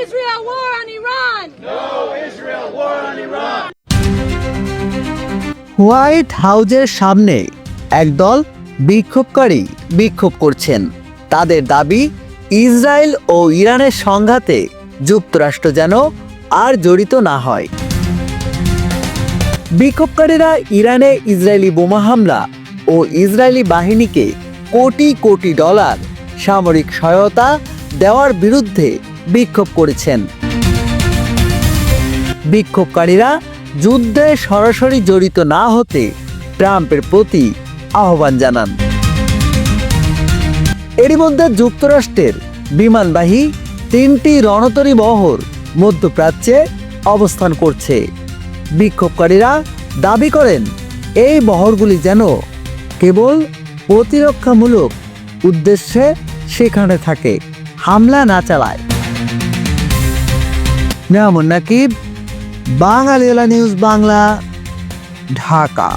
Israel war on Iran! White হাউজের সামনে একদল বিক্ষোভকারী বিক্ষোভ করছেন। তাদের দাবি, ইসরায়েল ও ইরানের সংঘাতে যুক্তরাষ্ট্র যেন আর জড়িত না হয়। বিক্ষোভকারীরা ইরানে ইসরায়েলি বোমা হামলা ও ইসরায়েলি বাহিনীকে কোটি কোটি ডলার সামরিক সহায়তা দেওয়ার বিরুদ্ধে বিক্ষোভ করেছেন। বিক্ষোভকারীরা যুদ্ধে সরাসরি জড়িত না হতে ট্রাম্পের প্রতি আহ্বান জানান। এরই মধ্যে যুক্তরাষ্ট্রের বিমানবাহী 3টি রণতরী বহর মধ্যপ্রাচ্যে অবস্থান করছে। বিক্ষোভকারীরা দাবি করেন, এই বহরগুলি যেন কেবল প্রতিরক্ষামূলক উদ্দেশ্যে সেখানে থাকে, হামলা না চালায়। নাকিব, বাঙালিওয়ালা নিউজ বাংলা, ঢাকা।